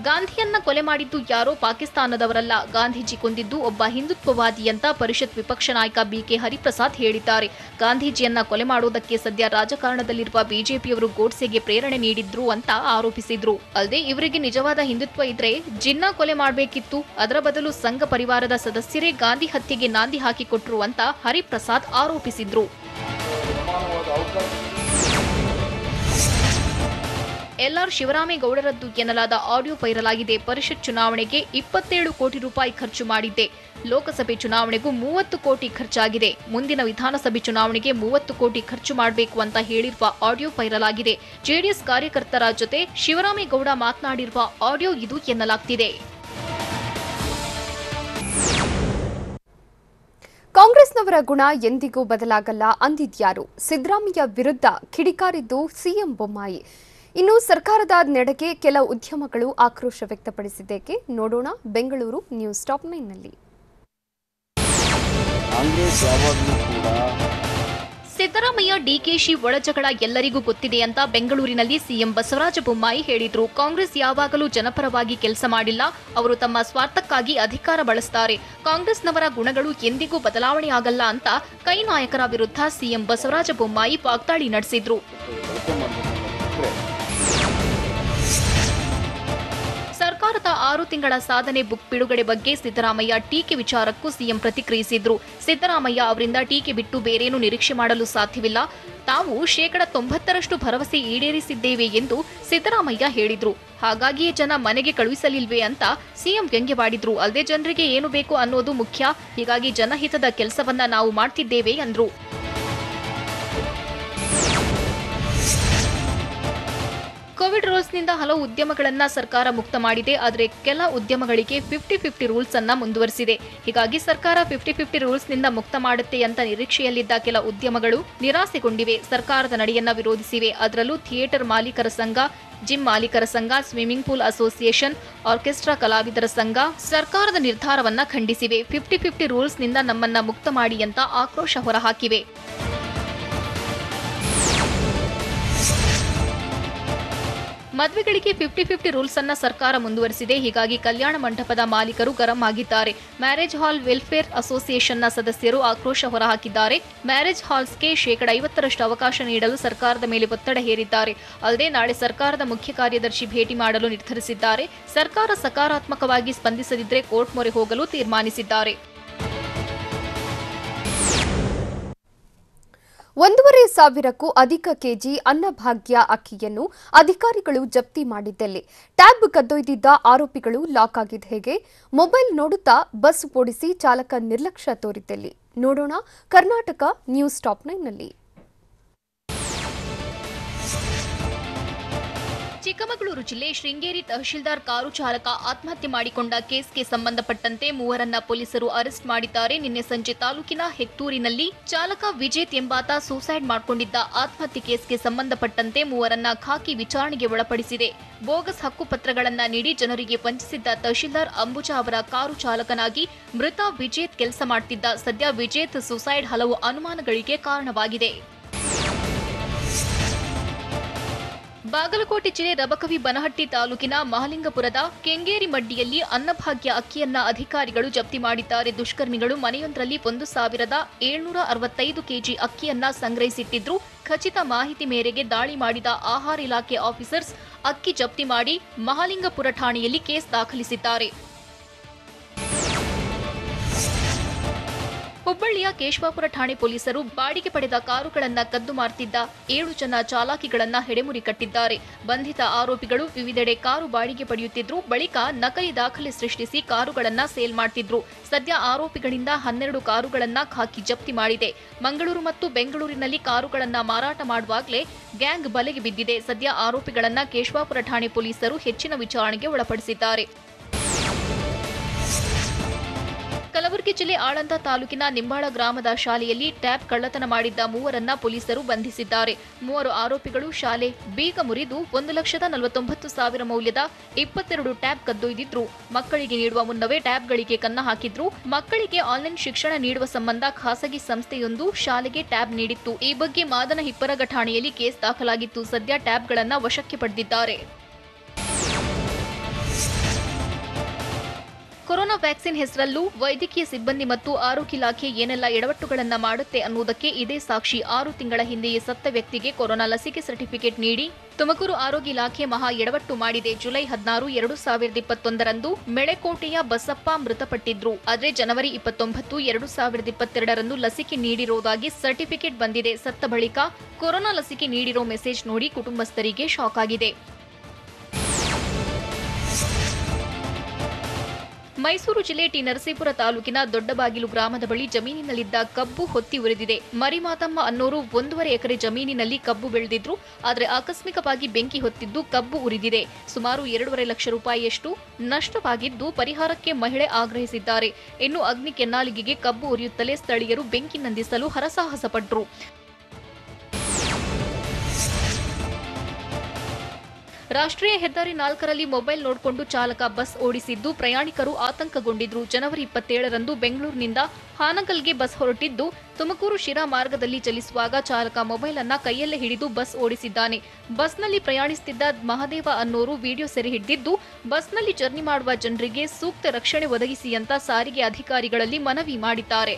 [SPEAKER 3] ಗಾಂಧಿಯನ್ನ ಕೊಲೆ ಮಾಡಿದ್ದು ಯಾರೋ ಪಾಕಿಸ್ತಾನದವರಲ್ಲ, ಗಾಂಧೀಜಿ ಕೊಂದಿದ್ದು ಒಬ್ಬ ಹಿಂದುತ್ವವಾದಿ ಅಂತ ಪರಿಷತ್ ವಿಪಕ್ಷ ನಾಯಕ ಬಿಕೆ ಹರಿಪ್ರಸಾದ್ ಹೇಳಿದ್ದಾರೆ. ಗಾಂಧೀಜಿಯನ್ನ ಕೊಲೆ ಮಾಡುವುದಕ್ಕೆ ಸದ್ಯ ರಾಜಕಾರಣದಲ್ಲಿರುವ ಬಿಜೆಪಿಯವರು ಗೋಡ್ಸೆಗೆ ಪ್ರೇರಣೆ ನೀಡಿದ್ರು ಅಂತ ಆರೋಪಿಸಿದ್ರು. ಅಲ್ಲದೆ ಇವರಿಗೆ ನಿಜವಾದ ಹಿಂದುತ್ವ ಇದ್ರೆ ಜಿನ್ನಾ ಕೊಲೆ ಮಾಡಬೇಕಿತ್ತು, ಅದರ ಬದಲು ಸಂಘ ಪರಿವಾರದ ಸದಸ್ಯರೇ ಗಾಂಧಿ ಹತ್ಯೆಗೆ ನಾಂದಿ ಹಾಕಿಕೊಟ್ರು ಅಂತ ಹರಿಪ್ರಸಾದ್ ಆರೋಪಿಸಿದ್ರು. ಎಲ್ಆರ್ ಶಿವರಾಮೇಗೌಡರದ್ದು ಎನ್ನಲಾದ ಆಡಿಯೋ ವೈರಲ್ ಆಗಿದೆ. ಪರಿಷತ್ ಚುನಾವಣೆಗೆ 27 ಕೋಟಿ ರೂಪಾಯಿ ಖರ್ಚು ಮಾಡಿದ್ದೆ, ಲೋಕಸಭೆ ಚುನಾವಣೆಗೂ 30 ಕೋಟಿ ಖರ್ಚಾಗಿದೆ, ಮುಂದಿನ ವಿಧಾನಸಭೆ ಚುನಾವಣೆಗೆ 30 ಕೋಟಿ ಖರ್ಚು ಮಾಡಬೇಕು ಅಂತ ಹೇಳಿರುವ ಆಡಿಯೋ ವೈರಲ್ ಆಗಿದೆ. ಜೆಡಿಎಸ್ ಕಾರ್ಯಕರ್ತರ ಜೊತೆ ಶಿವರಾಮೇಗೌಡ ಮಾತನಾಡಿರುವ ಆಡಿಯೋ ಇದು ಎನ್ನಲಾಗ್ತಿದೆ.
[SPEAKER 1] ಕಾಂಗ್ರೆಸ್ನವರ ಗುಣ ಎಂದಿಗೂ ಬದಲಾಗಲ್ಲ ಅಂದಿದ್ಯಾರು? ಸಿದ್ದರಾಮಯ್ಯ ವಿರುದ್ಧ ಕಿಡಿಕಾರಿದ್ದು ಸಿಎಂ ಬೊಮ್ಮಾಯಿ. ಇನ್ನು ಸರ್ಕಾರದ ನಡೆಗೆ ಕೆಲ ಉದ್ಯಮಗಳು ಆಕ್ರೋಶ ವ್ಯಕ್ತಪಡಿಸಿದ್ದೇಕೆ ನೋಡೋಣ ಬೆಂಗಳೂರು ನ್ಯೂಸ್ ಟಾಪ್ 9ನಲ್ಲಿ.
[SPEAKER 3] ಸಿದ್ದರಾಮಯ್ಯ ಡಿಕೆಶಿ ಒಳಜಗಳ ಎಲ್ಲರಿಗೂ ಗೊತ್ತಿದೆ ಅಂತ ಬೆಂಗಳೂರಿನಲ್ಲಿ ಸಿಎಂ ಬಸವರಾಜ ಬೊಮ್ಮಾಯಿ ಹೇಳಿದ್ರು. ಕಾಂಗ್ರೆಸ್ ಯಾವಾಗಲೂ ಜನಪರವಾಗಿ ಕೆಲಸ ಮಾಡಿಲ್ಲ, ಅವರು ತಮ್ಮ ಸ್ವಾರ್ಥಕ್ಕಾಗಿ ಅಧಿಕಾರ ಬಳಸ್ತಾರೆ. ಕಾಂಗ್ರೆಸ್ನವರ ಗುಣಗಳು ಎಂದಿಗೂ ಬದಲಾವಣೆ ಆಗಲ್ಲ ಅಂತ ಕೈ ನಾಯಕರ ವಿರುದ್ಧ ಸಿಎಂ ಬಸವರಾಜ ಬೊಮ್ಮಾಯಿ ವಾಗ್ದಾಳಿ ನಡೆಸಿದ್ರು. ಸರ್ಕಾರದ 6 ತಿಂಗಳ ಸಾಧನೆ ಬುಕ್ ಬಿಡುಗಡೆ ಬಗ್ಗೆ ಸಿದ್ದರಾಮಯ್ಯ ಟೀಕೆ ವಿಚಾರಕ್ಕೂ ಸಿಎಂ ಪ್ರತಿಕ್ರಿಯಿಸಿದ್ರು. ಸಿದ್ದರಾಮಯ್ಯ ಅವರಿಂದ ಟೀಕೆ ಬಿಟ್ಟು ಬೇರೇನೂ ನಿರೀಕ್ಷೆ ಮಾಡಲು ಸಾಧ್ಯವಿಲ್ಲ, ತಾವು 90% ಭರವಸೆ ಈಡೇರಿಸಿದ್ದೇವೆ ಎಂದು ಸಿದ್ದರಾಮಯ್ಯ ಹೇಳಿದ್ರು. ಹಾಗಾಗಿಯೇ ಜನ ಮನೆಗೆ ಕಳುಹಿಸಲಿಲ್ವೇ ಅಂತ ಸಿಎಂ ವ್ಯಂಗ್ಯವಾಡಿದ್ರು. ಅಲ್ಲದೆ ಜನರಿಗೆ ಏನು ಬೇಕು ಅನ್ನೋದು ಮುಖ್ಯ, ಹೀಗಾಗಿ ಜನಹಿತದ ಕೆಲಸವನ್ನ ನಾವು ಮಾಡ್ತಿದ್ದೇವೆ ಎಂದ್ರು. ಕೋವಿಡ್ ರೂಲ್ಸ್ ರೂಲ್ಸ್ನಿಂದ ಹಲವು ಉದ್ಯಮಗಳನ್ನ ಸರ್ಕಾರ ಮುಕ್ತ ಮಾಡಿದೆ. ಆದರೆ ಕೆಲ ಉದ್ಯಮಗಳಿಗೆ 50-50 ರೂಲ್ಸ್ ಅನ್ನ ಮುಂದುವರಿಸಿದೆ. ಹೀಗಾಗಿ ಸರ್ಕಾರ 50-50 ರೂಲ್ಸ್ನಿಂದ ಮುಕ್ತ ಮಾಡುತ್ತೆ ಅಂತ ನಿರೀಕ್ಷೆಯಲ್ಲಿದ್ದ ಕೆಲ ಉದ್ಯಮಗಳು ನಿರಾಸೆಗೊಂಡಿವೆ, ಸರ್ಕಾರದ ನಡೆಯನ್ನ ವಿರೋಧಿಸಿವೆ. ಅದರಲ್ಲೂ ಥಿಯೇಟರ್ ಮಾಲೀಕರ ಸಂಘ, ಜಿಮ್ ಮಾಲೀಕರ ಸಂಘ, ಸ್ವಿಮ್ಮಿಂಗ್ ಪೂಲ್ ಅಸೋಸಿಯೇಷನ್, ಆರ್ಕೆಸ್ಟ್ರಾ ಕಲಾವಿದರ ಸಂಘ ಸರ್ಕಾರದ ನಿರ್ಧಾರವನ್ನ ಖಂಡಿಸಿವೆ. 50-50 ರೂಲ್ಸ್ನಿಂದ ನಮ್ಮನ್ನ ಮುಕ್ತ ಮಾಡಿ ಅಂತ ಆಕ್ರೋಶ ಹೊರಹಾಕಿವೆ. ಮದುವೆಗಳಿಗೆ 50-50 ರೂಲ್ಸ್ ಅನ್ನ ಸರ್ಕಾರ ಮುಂದುವರಿಸಿದೆ. ಹೀಗಾಗಿ ಕಲ್ಯಾಣ ಮಂಟಪದ ಮಾಲೀಕರು ಗರಂ ಆಗಿದ್ದಾರೆ. ಮ್ಯಾರೇಜ್ ಹಾಲ್ ವೆಲ್ಫೇರ್ ಅಸೋಸಿಯೇಷನ್ನ ಸದಸ್ಯರು ಆಕ್ರೋಶ ಹೊರಹಾಕಿದ್ದಾರೆ. ಮ್ಯಾರೇಜ್ ಹಾಲ್ಸ್ಗೆ 50% ಅವಕಾಶ ನೀಡಲು ಸರ್ಕಾರದ ಮೇಲೆ ಒತ್ತಡ ಹೇರಿದ್ದಾರೆ. ಅಲ್ಲದೆ ನಾಳೆ ಸರ್ಕಾರದ ಮುಖ್ಯ ಕಾರ್ಯದರ್ಶಿ ಭೇಟಿ ಮಾಡಲು ನಿರ್ಧರಿಸಿದ್ದಾರೆ. ಸರ್ಕಾರ ಸಕಾರಾತ್ಮಕವಾಗಿ ಸ್ಪಂದಿಸದಿದ್ದರೆ ಕೋರ್ಟ್ ಮೊರೆ ಹೋಗಲು ತೀರ್ಮಾನಿಸಿದ್ದಾರೆ.
[SPEAKER 1] 1,500ಕ್ಕೂ ಅಧಿಕ ಕೆಜಿ ಅನ್ನಭಾಗ್ಯ ಅಕ್ಕಿಯನ್ನು ಅಧಿಕಾರಿಗಳು ಜಪ್ತಿ ಮಾಡಿದ್ದಲ್ಲಿ ಟ್ಯಾಬ್ ಕದ್ದೊಯ್ದಿದ್ದ ಆರೋಪಿಗಳು ಲಾಕ್ ಆಗಿದ್ದು ಹೇಗೆ? ಮೊಬೈಲ್ ನೋಡುತ್ತಾ ಬಸ್ ಓಡಿಸಿ ಚಾಲಕ ನಿರ್ಲಕ್ಷ್ಯ ತೋರಿದ್ದಲ್ಲಿ ನೋಡೋಣ ಕರ್ನಾಟಕ ನ್ಯೂಸ್ ಟಾಪ್ 9ನಲ್ಲಿ.
[SPEAKER 3] ಚಿಕ್ಕಮಗಳೂರು ಜಿಲ್ಲೆ ಶೃಂಗೇರಿ ತಹಶೀಲ್ದಾರ್ ಕಾರು ಚಾಲಕ ಆತ್ಮಹತ್ಯೆ ಮಾಡಿಕೊಂಡ ಕೇಸ್ಗೆ ಸಂಬಂಧಪಟ್ಟಂತೆ ಮೂವರನ್ನ ಪೊಲೀಸರು ಅರೆಸ್ಟ್ ಮಾಡಿದ್ದಾರೆ. ನಿನ್ನೆ ಸಂಜೆ ತಾಲೂಕಿನ ಹೆಕ್ತೂರಿನಲ್ಲಿ ಚಾಲಕ ವಿಜೇತ್ ಎಂಬಾತ ಸೂಸೈಡ್ ಮಾಡಿಕೊಂಡಿದ್ದ ಆತ್ಮಹತ್ಯೆ ಕೇಸ್ಗೆ ಸಂಬಂಧಪಟ್ಟಂತೆ ಮೂವರನ್ನ ಖಾಕಿ ವಿಚಾರಣೆಗೆ ಒಳಪಡಿಸಿದೆ. ಬೋಗಸ್ ಹಕ್ಕುಪತ್ರಗಳನ್ನ ನೀಡಿ ಜನರಿಗೆ ವಂಚಿಸಿದ್ದ ತಹಶೀಲ್ದಾರ್ ಅಂಬುಜಾ ಅವರ ಕಾರು ಚಾಲಕನಾಗಿ ಮೃತ ವಿಜೇತ್ ಕೆಲಸ ಮಾಡುತ್ತಿದ್ದ. ಸದ್ಯ ವಿಜೇತ್ ಸೂಸೈಡ್ ಹಲವು ಅನುಮಾನಗಳಿಗೆ ಕಾರಣವಾಗಿದೆ. ಬಾಗಲಕೋಟೆ ಜಿಲ್ಲೆ ರಬಕವಿ ಬನಹಟ್ಟಿ ತಾಲೂಕಿನ ಮಹಲಿಂಗಪುರದ ಕೆಂಗೇರಿ ಮಡ್ಡಿಯಲ್ಲಿ ಅನ್ನಭಾಗ್ಯ ಅಕ್ಕಿಯನ್ನ ಅಧಿಕಾರಿಗಳು ಜಪ್ತಿ ಮಾಡಿದ್ದಾರೆ. ದುಷ್ಕರ್ಮಿಗಳು ಮನೆಯೊಂದರಲ್ಲಿ 1,765 ಕೆಜಿ ಅಕ್ಕಿಯನ್ನ ಸಂಗ್ರಹಿಸಿಟ್ಟಿದ್ರು. ಖಚಿತ ಮಾಹಿತಿ ಮೇರೆಗೆ ದಾಳಿ ಮಾಡಿದ ಆಹಾರ ಇಲಾಖೆ ಆಫೀಸರ್ಸ್ ಅಕ್ಕಿ ಜಪ್ತಿ ಮಾಡಿ ಮಹಲಿಂಗಪುರ ಠಾಣೆಯಲ್ಲಿ ಕೇಸ್ ದಾಖಲಿಸಿದ್ದಾರೆ. ಹುಬ್ಬಳ್ಳಿಯ ಕೇಶವಾಪುರ ಠಾಣೆ ಪೊಲೀಸರು ಬಾಡಿಗೆ ಪಡೆದ ಕಾರುಗಳನ್ನು ಕದ್ದು ಮಾರ್ತಿದ್ದ 7 ಜನ ಚಾಲಾಕಿಗಳನ್ನ ಹೆಡೆಮುರಿ ಕಟ್ಟಿದ್ದಾರೆ. ಬಂಧಿತ ಆರೋಪಿಗಳು ವಿವಿಧೆಡೆ ಕಾರು ಬಾಡಿಗೆ ಪಡೆಯುತ್ತಿದ್ರು. ಬಳಿಕ ನಕಲಿ ದಾಖಲೆ ಸೃಷ್ಟಿಸಿ ಕಾರುಗಳನ್ನ ಸೇಲ್ ಮಾಡ್ತಿದ್ರು. ಸದ್ಯ ಆರೋಪಿಗಳಿಂದ 12 ಕಾರುಗಳನ್ನ ಖಾಕಿ ಜಪ್ತಿ ಮಾಡಿದೆ. ಮಂಗಳೂರು ಮತ್ತು ಬೆಂಗಳೂರಿನಲ್ಲಿ ಕಾರುಗಳನ್ನ ಮಾರಾಟ ಮಾಡುವಾಗಲೇ ಗ್ಯಾಂಗ್ ಬಲೆಗೆ ಬಿದ್ದಿದೆ. ಸದ್ಯ ಆರೋಪಿಗಳನ್ನ ಕೇಶವಾಪುರ ಠಾಣೆ ಪೊಲೀಸರು ಹೆಚ್ಚಿನ ವಿಚಾರಣೆಗೆ ಒಳಪಡಿಸಿದ್ದಾರೆ. ಕಲಬುರಗಿ ಜಿಲ್ಲೆ ಆಳಂದ ತಾಲೂಕಿನ ನಿಂಬಾಳ ಗ್ರಾಮದ ಶಾಲೆಯಲ್ಲಿ ಟ್ಯಾಬ್ ಕಳ್ಳತನ ಮಾಡಿದ್ದ ಮೂವರನ್ನ ಪೊಲೀಸರು ಬಂಧಿಸಿದ್ದಾರೆ. ಮೂವರು ಆರೋಪಿಗಳು ಶಾಲೆ ಬೀಗ ಮುರಿದು 1,49,000 ಮೌಲ್ಯದ 22 ಟ್ಯಾಬ್ ಕದ್ದೊಯ್ದಿದ್ರು. ಮಕ್ಕಳಿಗೆ ನೀಡುವ ಮುನ್ನವೇ ಟ್ಯಾಬ್ಗಳಿಗೆ ಕನ್ನ ಹಾಕಿದ್ರು. ಮಕ್ಕಳಿಗೆ ಆನ್ಲೈನ್ ಶಿಕ್ಷಣ ನೀಡುವ ಸಂಬಂಧ ಖಾಸಗಿ ಸಂಸ್ಥೆಯೊಂದು ಶಾಲೆಗೆ ಟ್ಯಾಬ್ ನೀಡಿತ್ತು. ಈ ಬಗ್ಗೆ ಮಾದನ ಹಿಪ್ಪರಗ ಠಾಣೆಯಲ್ಲಿ ಕೇಸ್ ದಾಖಲಾಗಿತ್ತು. ಸದ್ಯ ಟ್ಯಾಬ್ಗಳನ್ನು ವಶಕ್ಕೆ ಪಡೆದಿದ್ದಾರೆ. ಕೊರೋನಾ ವ್ಯಾಕ್ಸಿನ್ ಹೆಸರಲ್ಲೂ ವೈದ್ಯಕೀಯ ಸಿಬ್ಬಂದಿ ಮತ್ತು ಆರೋಗ್ಯ ಇಲಾಖೆ ಏನೆಲ್ಲ ಎಡವಟ್ಟುಗಳನ್ನ ಮಾಡುತ್ತೆ ಅನ್ನುವುದಕ್ಕೆ ಇದೇ ಸಾಕ್ಷಿ. 6 ತಿಂಗಳ ಹಿಂದೆಯೇ ಸತ್ತ ವ್ಯಕ್ತಿಗೆ ಕೊರೋನಾ ಲಸಿಕೆ ಸರ್ಟಿಫಿಕೇಟ್ ನೀಡಿ ತುಮಕೂರು ಆರೋಗ್ಯ ಇಲಾಖೆ ಮಹಾ ಎಡವಟ್ಟು ಮಾಡಿದೆ. ಜುಲೈ 16, 2021ರಂದು ಮೆಳೆಕೋಟೆಯ ಬಸಪ್ಪ ಮೃತಪಟ್ಟಿದ್ರು. ಆದರೆ ಜನವರಿ 29, 2022ರಂದು ಲಸಿಕೆ ನೀಡಿರುವುದಾಗಿ ಸರ್ಟಿಫಿಕೇಟ್ ಬಂದಿದೆ. ಸತ್ತ ಬಳಿಕ ಕೊರೋನಾ ಲಸಿಕೆ ನೀಡಿರೋ ಮೆಸೇಜ್ ನೋಡಿ ಕುಟುಂಬಸ್ಥರಿಗೆ ಶಾಕ್ ಆಗಿದೆ. ಮೈಸೂರು ಜಿಲ್ಲೆ ಟಿ ನರಸೀಪುರ ತಾಲೂಕಿನ ದೊಡ್ಡಬಾಗಿಲು ಗ್ರಾಮದ ಬಳಿ ಜಮೀನಿನಲ್ಲಿದ್ದ ಕಬ್ಬು ಹೊತ್ತಿ ಉರಿದಿದೆ. ಮರಿಮಾತಮ್ಮ ಅನ್ನೋರು 1.5 ಎಕರೆ ಜಮೀನಿನಲ್ಲಿ ಕಬ್ಬು ಬೆಳೆದಿದ್ರು. ಆದರೆ ಆಕಸ್ಮಿಕವಾಗಿ ಬೆಂಕಿ ಹೊತ್ತಿದ್ದು ಕಬ್ಬು ಉರಿದಿದೆ. ಸುಮಾರು 2.5 ಲಕ್ಷ ರೂಪಾಯಿಯಷ್ಟು ನಷ್ಟವಾಗಿದ್ದು ಪರಿಹಾರಕ್ಕೆ ಮಹಿಳೆ ಆಗ್ರಹಿಸಿದ್ದಾರೆ. ಇನ್ನು ಅಗ್ನಿ ಕೆನ್ನಾಲಿಗೆಗೆ ಕಬ್ಬು ಉರಿಯುತ್ತಲೇ ಸ್ಥಳೀಯರು ಬೆಂಕಿ ನಂದಿಸಲು ಹರಸಾಹಸ ಪಟ್ಟರು. ರಾಷ್ಟ್ರೀಯ ಹೆದ್ದಾರಿ 4ರಲ್ಲಿ ಮೊಬೈಲ್ ನೋಡಿಕೊಂಡು ಚಾಲಕ ಬಸ್ ಓಡಿಸಿದ್ದು ಪ್ರಯಾಣಿಕರು ಆತಂಕಗೊಂಡಿದ್ರು. ಜನವರಿ 27ರಂದು ಬೆಂಗಳೂರಿನಿಂದ ಹಾನಗಲ್ಗೆ ಬಸ್ ಹೊರಟಿದ್ದು ತುಮಕೂರು ಶಿರಾ ಮಾರ್ಗದಲ್ಲಿ ಚಲಿಸುವಾಗ ಚಾಲಕ ಮೊಬೈಲ್ ಅನ್ನ ಕೈಯಲ್ಲೇ ಹಿಡಿದು ಬಸ್ ಓಡಿಸಿದ್ದಾನೆ. ಬಸ್ನಲ್ಲಿ ಪ್ರಯಾಣಿಸುತ್ತಿದ್ದ ಮಹದೇವ ಅನ್ನೋರು ವಿಡಿಯೋ ಸೆರೆ ಹಿಡಿದಿದ್ದು ಬಸ್ನಲ್ಲಿ ಜರ್ನಿ ಮಾಡುವ ಜನರಿಗೆ ಸೂಕ್ತ ರಕ್ಷಣೆ ಒದಗಿಸಿ ಅಂತ ಸಾರಿಗೆ ಅಧಿಕಾರಿಗಳಲ್ಲಿ ಮನವಿ ಮಾಡಿದ್ದಾರೆ.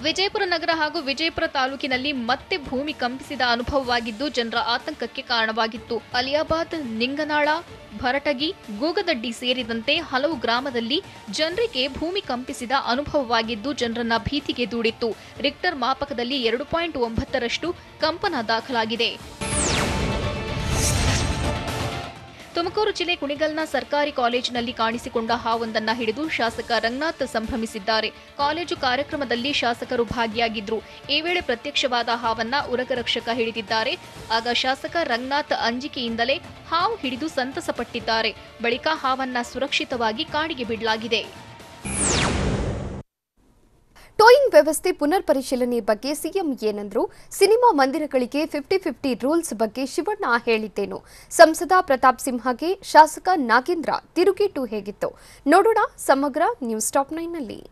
[SPEAKER 3] ವಿಜಯಪುರ ನಗರ ಹಾಗೂ ವಿಜಯಪುರ ತಾಲೂಕಿನಲ್ಲಿ ಮತ್ತೆ ಭೂಮಿ ಕಂಪಿಸಿದ ಅನುಭವವಾಗಿದ್ದು ಜನರ ಆತಂಕಕ್ಕೆ ಕಾರಣವಾಗಿತ್ತು. ಅಲಿಯಾಬಾದ್, ನಿಂಗನಾಳ, ಭರಟಗಿ, ಗೂಗದಡ್ಡಿ ಸೇರಿದಂತೆ ಹಲವು ಗ್ರಾಮದಲ್ಲಿ ಜನರಿಗೆ ಭೂಮಿ ಕಂಪಿಸಿದ ಅನುಭವವಾಗಿದ್ದು ಜನರನ್ನ ಭೀತಿಗೆ ದೂಡಿತ್ತು. ರಿಕ್ಟರ್ ಮಾಪಕದಲ್ಲಿ 2.9ರಷ್ಟು ಕಂಪನ ದಾಖಲಾಗಿದೆ. ತುಮಕೂರು ಜಿಲ್ಲೆ ಕುಣಿಗಲ್ನ ಸರ್ಕಾರಿ ಕಾಲೇಜಿನಲ್ಲಿ ಕಾಣಿಸಿಕೊಂಡ ಹಾವೊಂದನ್ನು ಹಿಡಿದು ಶಾಸಕ ರಂಗನಾಥ್ ಸಂಭ್ರಮಿಸಿದ್ದಾರೆ. ಕಾಲೇಜು ಕಾರ್ಯಕ್ರಮದಲ್ಲಿ ಶಾಸಕರು ಭಾಗಿಯಾಗಿದ್ರು. ಈ ವೇಳೆ ಪ್ರತ್ಯಕ್ಷವಾದ ಹಾವನ್ನ ಉರಗರಕ್ಷಕ ಹಿಡಿದಿದ್ದಾರೆ. ಆಗ ಶಾಸಕ ರಂಗನಾಥ್ ಅಂಜಿಕೆಯಿಂದಲೇ ಹಾವು ಹಿಡಿದು ಸಂತಸಪಟ್ಟಿದ್ದಾರೆ. ಬಳಿಕ ಹಾವನ್ನ ಸುರಕ್ಷಿತವಾಗಿ ಕಾಡಿಗೆ ಬಿಡಲಾಗಿದೆ.
[SPEAKER 1] ಟೋಯಿಂಗ್ ವ್ಯವಸ್ಥೆ ಪುನರ್ ಪರಿಶೀಲನೆ ಬಗ್ಗೆ ಸಿಎಂ ಏನಂದ್ರು? ಸಿನಿಮಾ ಮಂದಿರಗಳಿಗೆ 50-50 ರೂಲ್ಸ್ ಬಗ್ಗೆ ಶಿವಣ್ಣ ಹೇಳಿದ್ದೇನು? ಸಂಸದ ಪ್ರತಾಪ್ ಸಿಂಹಗೆ ಶಾಸಕ ನಾಗೇಂದ್ರ ತಿರುಗೇಟು ಹೇಗಿತ್ತು? ನೋಡೋಣ ಸಮಗ್ರ ನ್ಯೂಸ್ ಟಾಪ್ 9ನಲ್ಲಿ.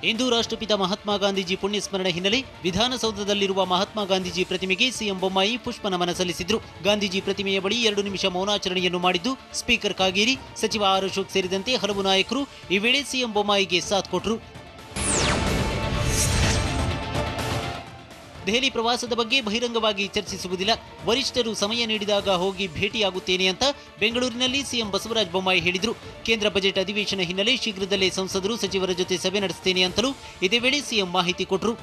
[SPEAKER 4] ಇಂದು ರಾಷ್ಟ್ರಪಿತ ಮಹಾತ್ಮ ಗಾಂಧೀಜಿ ಪುಣ್ಯಸ್ಮರಣೆ ಹಿನ್ನೆಲೆ ವಿಧಾನಸೌಧದಲ್ಲಿರುವ ಮಹಾತ್ಮ ಗಾಂಧೀಜಿ ಪ್ರತಿಮೆಗೆ ಸಿಎಂ ಬೊಮ್ಮಾಯಿ ಪುಷ್ಪ ನಮನ ಸಲ್ಲಿಸಿದ್ರು. ಗಾಂಧೀಜಿ ಪ್ರತಿಮೆಯ ಬಳಿ 2 ನಿಮಿಷ ಮೌನಾಚರಣೆಯನ್ನು ಮಾಡಿದ್ದು ಸ್ಪೀಕರ್ ಕಾಗೇರಿ, ಸಚಿವ ಆರ್ ಅಶೋಕ್ ಸೇರಿದಂತೆ ಹಲವು ನಾಯಕರು ಈ ವೇಳೆ ಸಿಎಂ ಬೊಮ್ಮಾಯಿಗೆ ಸಾಥ್ ಕೊಟ್ಟರು. ದೆಹಲಿ ಪ್ರವಾಸದ ಬಗ್ಗೆ ಬಹಿರಂಗವಾಗಿ ಚರ್ಚಿಸುವುದಿಲ್ಲ, ವರಿಷ್ಠರು ಸಮಯ ನೀಡಿದಾಗ ಹೋಗಿ ಭೇಟಿಯಾಗುತ್ತೇನೆ ಅಂತ ಬೆಂಗಳೂರಿನಲ್ಲಿ ಸಿಎಂ ಬಸವರಾಜ ಬೊಮ್ಮಾಯಿ ಹೇಳಿದರು. ಕೇಂದ್ರ ಬಜೆಟ್ ಅಧಿವೇಶನ ಹಿನ್ನೆಲೆ ಶೀಘ್ರದಲ್ಲೇ ಸಂಸದರು ಸಚಿವರ ಜೊತೆ ಸಭೆ ನಡೆಸುತ್ತೇನೆ ಅಂತಲೂ ಇದೇ ವೇಳೆ ಸಿಎಂ ಮಾಹಿತಿ ಕೊಟ್ಟರು.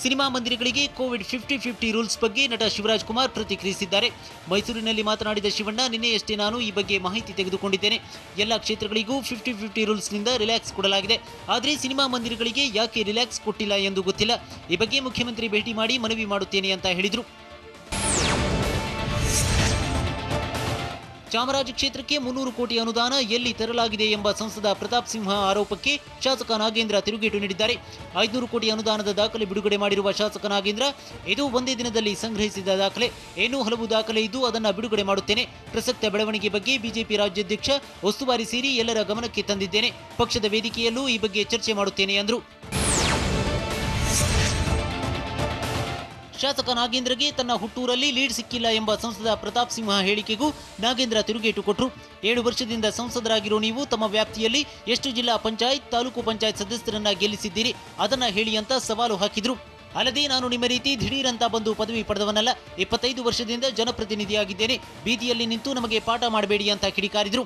[SPEAKER 4] ಸಿನಿಮಾ ಮಂದಿರಗಳಿಗೆ ಕೋವಿಡ್ 50-50 ರೂಲ್ಸ್ ಬಗ್ಗೆ ನಟ ಶಿವರಾಜ್ ಕುಮಾರ್ ಪ್ರತಿಕ್ರಿಯಿಸಿದ್ದಾರೆ. ಮೈಸೂರಿನಲ್ಲಿ ಮಾತನಾಡಿದ ಶಿವಣ್ಣ, ನಿನ್ನೆಯಷ್ಟೇ ನಾನು ಈ ಬಗ್ಗೆ ಮಾಹಿತಿ ತೆಗೆದುಕೊಂಡಿದ್ದೇನೆ. ಎಲ್ಲ ಕ್ಷೇತ್ರಗಳಿಗೂ 50-50 ರೂಲ್ಸ್ನಿಂದ ರಿಲ್ಯಾಕ್ಸ್ ಕೊಡಲಾಗಿದೆ. ಆದರೆ ಸಿನಿಮಾ ಮಂದಿರಗಳಿಗೆ ಯಾಕೆ ರಿಲ್ಯಾಕ್ಸ್ ಕೊಟ್ಟಿಲ್ಲ ಎಂದು ಗೊತ್ತಿಲ್ಲ. ಈ ಬಗ್ಗೆ ಮುಖ್ಯಮಂತ್ರಿ ಭೇಟಿ ಮಾಡಿ ಮನವಿ ಮಾಡುತ್ತೇನೆ ಅಂತ ಹೇಳಿದರು. ಚಾಮರಾಜ ಕ್ಷೇತ್ರಕ್ಕೆ 300 ಕೋಟಿ ಅನುದಾನ ಎಲ್ಲಿ ತರಲಾಗಿದೆ ಎಂಬ ಸಂಸದ ಪ್ರತಾಪ್ ಸಿಂಹ ಆರೋಪಕ್ಕೆ ಶಾಸಕ ನಾಗೇಂದ್ರ ತಿರುಗೇಟು ನೀಡಿದ್ದಾರೆ. 500 ಕೋಟಿ ಅನುದಾನದ ದಾಖಲೆ ಬಿಡುಗಡೆ ಮಾಡಿರುವ ಶಾಸಕ ನಾಗೇಂದ್ರ, ಇದು ಒಂದೇ ದಿನದಲ್ಲಿ ಸಂಗ್ರಹಿಸಿದ ದಾಖಲೆ, ಇನ್ನೂ ಹಲವು ದಾಖಲೆ ಇದ್ದು ಅದನ್ನು ಬಿಡುಗಡೆ ಮಾಡುತ್ತೇನೆ. ಪ್ರಸಕ್ತ ಬೆಳವಣಿಗೆ ಬಗ್ಗೆ ಬಿಜೆಪಿ ರಾಜ್ಯಾಧ್ಯಕ್ಷ ಉಸ್ತುವಾರಿ ಸೇರಿ ಎಲ್ಲರ ಗಮನಕ್ಕೆ ತಂದಿದ್ದೇನೆ. ಪಕ್ಷದ ವೇದಿಕೆಯಲ್ಲೂ ಈ ಬಗ್ಗೆ ಚರ್ಚೆ ಮಾಡುತ್ತೇನೆ ಎಂದರು. ಶಾಸಕ ನಾಗೇಂದ್ರಗೆ ತನ್ನ ಹುಟ್ಟೂರಲ್ಲಿ ಲೀಡ್ ಸಿಕ್ಕಿಲ್ಲ ಎಂಬ ಸಂಸದ ಪ್ರತಾಪ್ ಸಿಂಹ ಹೇಳಿಕೆಗೂ ನಾಗೇಂದ್ರ ತಿರುಗೇಟು ಕೊಟ್ಟರು. 7 ವರ್ಷದಿಂದ ಸಂಸದರಾಗಿರೋ ನೀವು ತಮ್ಮ ವ್ಯಾಪ್ತಿಯಲ್ಲಿ ಎಷ್ಟು ಜಿಲ್ಲಾ ಪಂಚಾಯತ್, ತಾಲೂಕು ಪಂಚಾಯತ್ ಸದಸ್ಯರನ್ನ ಗೆಲ್ಲಿಸಿದ್ದೀರಿ, ಅದನ್ನ ಹೇಳಿ ಅಂತ ಸವಾಲು ಹಾಕಿದ್ರು. ಅಲ್ಲದೆ ನಾನು ನಿಮ್ಮ ರೀತಿ ದಿಢೀರಂತ ಬಂದು ಪದವಿ ಪಡೆದವನಲ್ಲ, 25 ವರ್ಷದಿಂದ ಜನಪ್ರತಿನಿಧಿಯಾಗಿದ್ದೇನೆ, ಬೀದಿಯಲ್ಲಿ ನಿಂತು ನಮಗೆ ಪಾಠ ಮಾಡಬೇಡಿ ಅಂತ ಕಿಡಿಕಾರಿದ್ರು.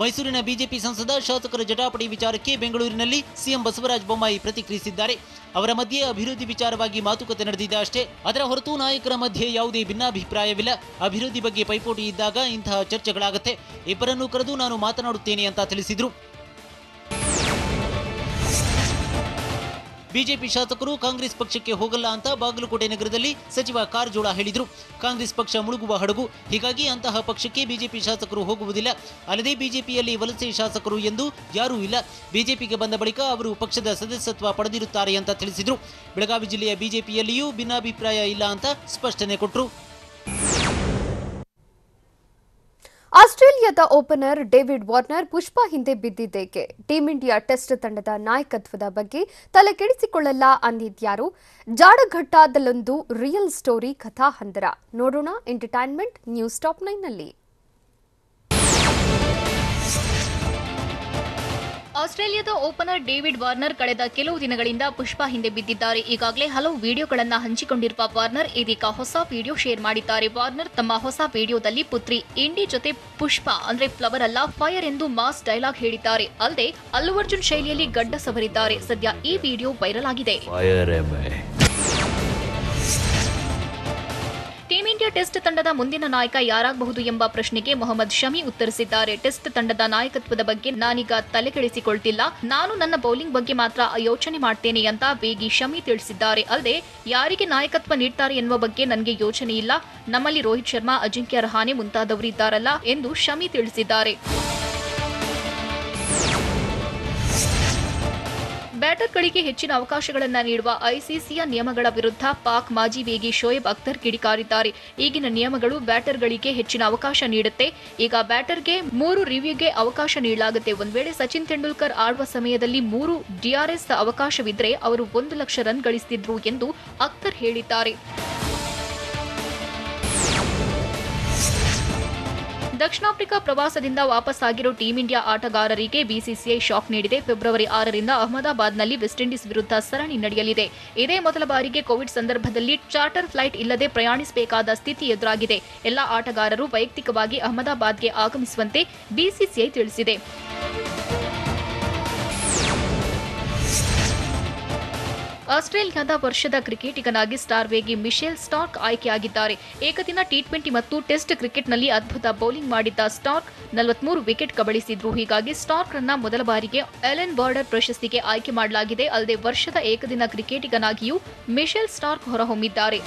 [SPEAKER 4] ಮೈಸೂರಿನ ಬಿಜೆಪಿ ಸಂಸದ ಶಾಸಕರ ಜಟಾಪಟಿ ವಿಚಾರಕ್ಕೆ ಬೆಂಗಳೂರಿನಲ್ಲಿ ಸಿಎಂ ಬಸವರಾಜ ಬೊಮ್ಮಾಯಿ ಪ್ರತಿಕ್ರಿಯಿಸಿದ್ದಾರೆ. ಅವರ ಮಧ್ಯೆ ಅಭಿವೃದ್ಧಿ ವಿಚಾರವಾಗಿ ಮಾತುಕತೆ ನಡೆದಿದೆ ಅಷ್ಟೇ, ಅದರ ಹೊರತು ನಾಯಕರ ಮಧ್ಯೆ ಯಾವುದೇ ಭಿನ್ನಾಭಿಪ್ರಾಯವಿಲ್ಲ. ಅಭಿವೃದ್ಧಿ ಬಗ್ಗೆ ಪೈಪೋಟಿ ಇದ್ದಾಗ ಇಂತಹ ಚರ್ಚೆಗಳಾಗುತ್ತೆ. ಇಬ್ಬರನ್ನೂ ಕರೆದು ನಾನು ಮಾತನಾಡುತ್ತೇನೆ ಅಂತ ತಿಳಿಸಿದ್ರು. ಬಿಜೆಪಿ ಶಾಸಕರು ಕಾಂಗ್ರೆಸ್ ಪಕ್ಷಕ್ಕೆ ಹೋಗಲ್ಲ ಅಂತ ಬಾಗಲಕೋಟೆ ನಗರದಲ್ಲಿ ಸಚಿವ ಕಾರಜೋಳ ಹೇಳಿದರು. ಕಾಂಗ್ರೆಸ್ ಪಕ್ಷ ಮುಳುಗುವ ಹಡಗು, ಹೀಗಾಗಿ ಅಂತಹ ಪಕ್ಷಕ್ಕೆ ಬಿಜೆಪಿ ಶಾಸಕರು ಹೋಗುವುದಿಲ್ಲ. ಅಲ್ಲದೆ ಬಿಜೆಪಿಯಲ್ಲಿ ವಲಸೆ ಶಾಸಕರು ಎಂದು ಯಾರೂ ಇಲ್ಲ. ಬಿಜೆಪಿಗೆ ಬಂದ ಬಳಿಕ ಅವರು ಪಕ್ಷದ ಸದಸ್ಯತ್ವ ಪಡೆದಿರುತ್ತಾರೆ ಅಂತ ತಿಳಿಸಿದರು. ಬೆಳಗಾವಿ ಜಿಲ್ಲೆಯ ಬಿಜೆಪಿಯಲ್ಲಿಯೂ ಭಿನ್ನಾಭಿಪ್ರಾಯ ಇಲ್ಲ ಅಂತ ಸ್ಪಷ್ಟನೆ ಕೊಟ್ಟರು.
[SPEAKER 1] ಆಸ್ಟ್ರೇಲಿಯಾದ ಓಪನರ್ ಡೇವಿಡ್ ವಾರ್ನರ್ ಪುಷ್ಪ ಹಿಂದೆ ಬಿದ್ದಿದ್ದೇಕೆ? ಟೀಂ ಇಂಡಿಯಾ ಟೆಸ್ಟ್ ತಂಡದ ನಾಯಕತ್ವದ ಬಗ್ಗೆ ತಲೆಕೆಡಿಸಿಕೊಳ್ಳಲ್ಲ ಅಂದಿದ್ಯಾರು? ಜಾಡಘಟ್ಟಾದಲ್ಲೊಂದು ರಿಯಲ್ ಸ್ಟೋರಿ ಕಥಾಹಂದರ. ನೋಡೋಣ ಎಂಟರ್ಟೈನ್ಮೆಂಟ್ ನ್ಯೂಸ್ ಟಾಪ್ 9ನಲ್ಲಿ.
[SPEAKER 3] ಆಸ್ಟ್ರೇಲಿಯಾದ ಓಪನರ್ ಡೇವಿಡ್ ವಾರ್ನರ್ ಕಳೆದ ಕೆಲವು ದಿನಗಳಿಂದ ಪುಷ್ಪ ಹಿಂದೆ ಬಿದ್ದಿದ್ದಾರೆ. ಈಗಾಗಲೇ ಹಲವು ವಿಡಿಯೋಗಳನ್ನು ಹಂಚಿಕೊಂಡಿರುವ ವಾರ್ನರ್ ಇದೀಗ ಹೊಸ ವಿಡಿಯೋ ಶೇರ್ ಮಾಡಿದ್ದಾರೆ. ವಾರ್ನರ್ ತಮ್ಮ ಹೊಸ ವಿಡಿಯೋದಲ್ಲಿ ಪುತ್ರಿ ಇಂಡಿ ಜೊತೆ ಪುಷ್ಪ ಅಂದ್ರೆ ಫ್ಲವರ್ ಅಲ್ಲ ಫೈರ್ ಎಂದು ಮಾಸ್ ಡೈಲಾಗ್ ಹೇಳಿದ್ದಾರೆ. ಅಲ್ಲದೆ ಅಲ್ಲು ಅರ್ಜುನ್ ಶೈಲಿಯಲ್ಲಿ ಗಡ್ಡ ಸವರಿದ್ದಾರೆ. ಸದ್ಯ ಈ ವಿಡಿಯೋ ವೈರಲ್ ಆಗಿದೆ. ಟೀಂ ಇಂಡಿಯಾ ಟೆಸ್ಟ್ ತಂಡದ ಮುಂದಿನ ನಾಯಕ ಯಾರಾಗಬಹುದು ಎಂಬ ಪ್ರಶ್ನೆಗೆ ಮೊಹಮ್ಮದ್ ಶಮಿ ಉತ್ತರಿಸಿದ್ದಾರೆ. ಟೆಸ್ಟ್ ತಂಡದ ನಾಯಕತ್ವದ ಬಗ್ಗೆ ನಾನೀಗ ತಲೆಕೆಡಿಸಿಕೊಳ್ತಿಲ್ಲ, ನಾನು ನನ್ನ ಬೌಲಿಂಗ್ ಬಗ್ಗೆ ಮಾತ್ರ ಯೋಚನೆ ಮಾಡ್ತೇನೆ ಅಂತ ವೇಗಿ ಶಮಿ ತಿಳಿಸಿದ್ದಾರೆ. ಅಲ್ಲದೆ ಯಾರಿಗೆ ನಾಯಕತ್ವ ನೀಡ್ತಾರೆ ಎನ್ನುವ ಬಗ್ಗೆ ನನಗೆ ಯೋಚನೆ ಇಲ್ಲ, ನಮ್ಮಲ್ಲಿ ರೋಹಿತ್ ಶರ್ಮಾ, ಅಜಿಂಕ್ಯ ರಹಾನೆ ಮುಂತಾದವರಿದ್ದಾರಲ್ಲ ಎಂದು ಶಮಿ ತಿಳಿಸಿದ್ದಾರೆ. ಬ್ಯಾಟರ್ಗಳಿಗೆ ಹೆಚ್ಚಿನ ಅವಕಾಶಗಳನ್ನು ನೀಡುವ ಐಸಿಸಿಯ ನಿಯಮಗಳ ವಿರುದ್ಧ ಪಾಕ್ ಮಾಜಿ ವೇಗಿ ಶೋಯಬ್ ಅಖ್ತರ್ ಕಿಡಿಕಾರಿದ್ದಾರೆ. ಈಗಿನ ನಿಯಮಗಳು ಬ್ಯಾಟರ್ಗಳಿಗೆ ಹೆಚ್ಚಿನ ಅವಕಾಶ ನೀಡುತ್ತೆ. ಈಗ ಬ್ಯಾಟರ್ಗೆ 3 ರಿವ್ಯೂಗೆ ಅವಕಾಶ ನೀಡಲಾಗುತ್ತೆ. ಒಂದ್ ವೇಳೆ ಸಚಿನ್ ತೆಂಡೂಲ್ಕರ್ ಆಡುವ ಸಮಯದಲ್ಲಿ 3 ಡಿಆರ್ಎಸ್ ಅವಕಾಶವಿದ್ರೆ ಅವರು 1 ಲಕ್ಷ ರನ್ ಗಳಿಸ್ತಿದ್ರು ಎಂದು ಅಖ್ತರ್ ಹೇಳಿದ್ದಾರೆ. ದಕ್ಷಿಣ ಆಫ್ರಿಕಾ ಪ್ರವಾಸದಿಂದ ವಾಪಸ್ಸಾಗಿರೋ ಟೀಂ ಇಂಡಿಯಾ ಆಟಗಾರರಿಗೆ ಬಿಸಿಸಿಐ ಶಾಕ್ ನೀಡಿದೆ. ಫೆಬ್ರವರಿ 6ರಿಂದ ಅಹಮದಾಬಾದ್ನಲ್ಲಿ ವೆಸ್ಟ್ ಇಂಡೀಸ್ ವಿರುದ್ಧ ಸರಣಿ ನಡೆಯಲಿದೆ. ಇದೇ ಮೊದಲ ಬಾರಿಗೆ ಕೋವಿಡ್ ಸಂದರ್ಭದಲ್ಲಿ ಚಾರ್ಟರ್ ಫ್ಲೈಟ್ ಇಲ್ಲದೆ ಪ್ರಯಾಣಿಸಬೇಕಾದ ಸ್ಥಿತಿ ಎದುರಾಗಿದೆ. ಎಲ್ಲಾ ಆಟಗಾರರು ವೈಯಕ್ತಿಕವಾಗಿ ಅಹಮದಾಬಾದ್ಗೆ ಆಗಮಿಸುವಂತೆ ಬಿಸಿಸಿಐ ತಿಳಿಸಿದೆ. ಆಸ್ಟ್ರೇಲಿಯಾದ ವರ್ಷದ ಕ್ರಿಕೆಟಿಗನಾಗಿ ಸ್ಟಾರ್ ವೇಗಿ ಮಿಶೆಲ್ ಸ್ಟಾರ್ಕ್ ಆಯ್ಕೆಯಾಗಿದ್ದಾರೆ. ಏಕದಿನ ಟಿ20 ಮತ್ತು ಟೆಸ್ಟ್ ಕ್ರಿಕೆಟ್ನಲ್ಲಿ ಅದ್ಭುತ ಬೌಲಿಂಗ್ ಮಾಡಿದ್ದ ಸ್ಟಾರ್ಕ್ 43 ವಿಕೆಟ್ ಕಬಳಿಸಿದ್ರು. ಹೀಗಾಗಿ ಸ್ಟಾರ್ಕ್ ರನ್ನ ಮೊದಲ ಬಾರಿಗೆ ಎಲೆನ್ ಬಾರ್ಡರ್ ಪ್ರಶಸ್ತಿಗೆ ಆಯ್ಕೆ ಮಾಡಲಾಗಿದೆ. ಅಲ್ಲದೆ ವರ್ಷದ ಏಕದಿನ ಕ್ರಿಕೆಟಿಗನಾಗಿಯೂ ಮಿಶೆಲ್ ಸ್ಟಾರ್ಕ್ ಹೊರಹೊಮ್ಮಿದ್ದಾರೆ.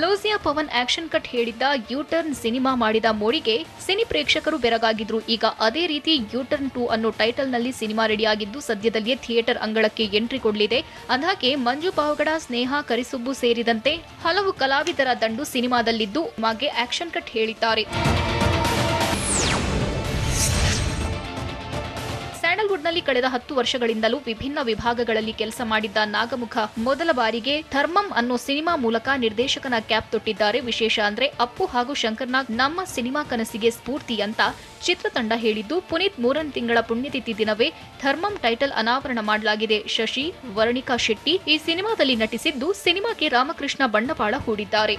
[SPEAKER 3] ಲೂಸಿಯಾ ಪವನ್ ಆಕ್ಷನ್ ಕಟ್ ಹೇಳಿದ್ದ ಯೂಟರ್ನ್ ಸಿನಿಮಾ ಮಾಡಿದ ಮೋಡಿಗೆ ಸಿನಿ ಪ್ರೇಕ್ಷಕರು ಬೆರಗಾಗಿದ್ರು. ಈಗ ಅದೇ ರೀತಿ ಯೂಟರ್ನ್ 2 ಅನ್ನೋ ಟೈಟಲ್ನಲ್ಲಿ ಸಿನಿಮಾ ರೆಡಿಯಾಗಿದ್ದು ಸದ್ಯದಲ್ಲಿಯೇ ಥಿಯೇಟರ್ ಅಂಗಳಕ್ಕೆ ಎಂಟ್ರಿ ಕೊಡಲಿದೆ. ಅಂದಹಾಗೆ ಮಂಜು ಪಾವಗಡ, ಸ್ನೇಹ, ಕರಿಸುಬ್ಬು ಸೇರಿದಂತೆ ಹಲವು ಕಲಾವಿದರ ದಂಡು ಸಿನಿಮಾದಲ್ಲಿದ್ದು ಮಾಗೆ ಆಕ್ಷನ್ ಕಟ್ ಹೇಳಿದ್ದಾರೆ. ಸ್ಯಾಂಡಲ್ವುಡ್ನಲ್ಲಿ ಕಳೆದ 10 ವರ್ಷಗಳಿಂದಲೂ ವಿಭಿನ್ನ ವಿಭಾಗಗಳಲ್ಲಿ ಕೆಲಸ ಮಾಡಿದ್ದ ನಾಗಮುಖ ಮೊದಲ ಬಾರಿಗೆ ಧರ್ಮಂ ಅನ್ನೋ ಸಿನಿಮಾ ಮೂಲಕ ನಿರ್ದೇಶಕನ ಕ್ಯಾಪ್ ತೊಟ್ಟಿದ್ದಾರೆ. ವಿಶೇಷ ಅಂದ್ರೆ ಅಪ್ಪು ಹಾಗೂ ಶಂಕರ್ನಾಗ್ ನಮ್ಮ ಸಿನಿಮಾ ಕನಸಿಗೆ ಸ್ಫೂರ್ತಿ ಅಂತ ಚಿತ್ರತಂಡ ಹೇಳಿದ್ದು, ಪುನೀತ್ 3 ತಿಂಗಳ ಪುಣ್ಯತಿಥಿ ದಿನವೇ ಧರ್ಮಂ ಟೈಟಲ್ ಅನಾವರಣ ಮಾಡಲಾಗಿದೆ. ಶಶಿ, ವರ್ಣಿಕಾ ಶೆಟ್ಟಿ ಈ ಸಿನಿಮಾದಲ್ಲಿ ನಟಿಸಿದ್ದು, ಸಿನಿಮಾಗೆ ರಾಮಕೃಷ್ಣ ಬಂಡವಾಳ ಹೂಡಿದ್ದಾರೆ.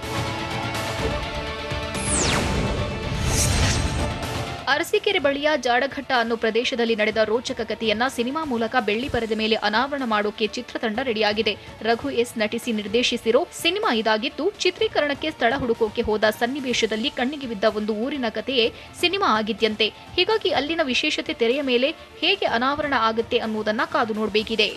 [SPEAKER 3] ಅರಸೀಕೆರೆ ಬಳಿಯ ಜಾಡಘಟ್ಟ ಅನ್ನೋ ಪ್ರದೇಶದಲ್ಲಿ ನಡೆದ ರೋಚಕ ಕಥೆಯನ್ನ ಸಿನಿಮಾ ಮೂಲಕ ಬೆಳ್ಳಿ ಪರದೆ ಮೇಲೆ ಅನಾವರಣ ಮಾಡೋಕೆ ಚಿತ್ರತಂಡ ರೆಡಿಯಾಗಿದೆ. ರಘು ಎಸ್ ನಟಿಸಿ ನಿರ್ದೇಶಿಸಿರೋ ಸಿನಿಮಾ ಇದಾಗಿದ್ದು, ಚಿತ್ರೀಕರಣಕ್ಕೆ ಸ್ಥಳ ಹುಡುಕೋಕೆ ಹೋದ ಸನ್ನಿವೇಶದಲ್ಲಿ ಕಣ್ಣಿಗೆ ಬಿದ್ದ ಒಂದು ಊರಿನ ಕಥೆಯೇ ಸಿನಿಮಾ ಆಗಿದ್ಯಂತೆ. ಹೀಗಾಗಿ ಅಲ್ಲಿನ ವಿಶೇಷತೆ ತೆರೆಯ ಮೇಲೆ ಹೇಗೆ ಅನಾವರಣ ಆಗುತ್ತೆ ಅನ್ನುವುದನ್ನ ಕಾದು ನೋಡಬೇಕಿದೆ.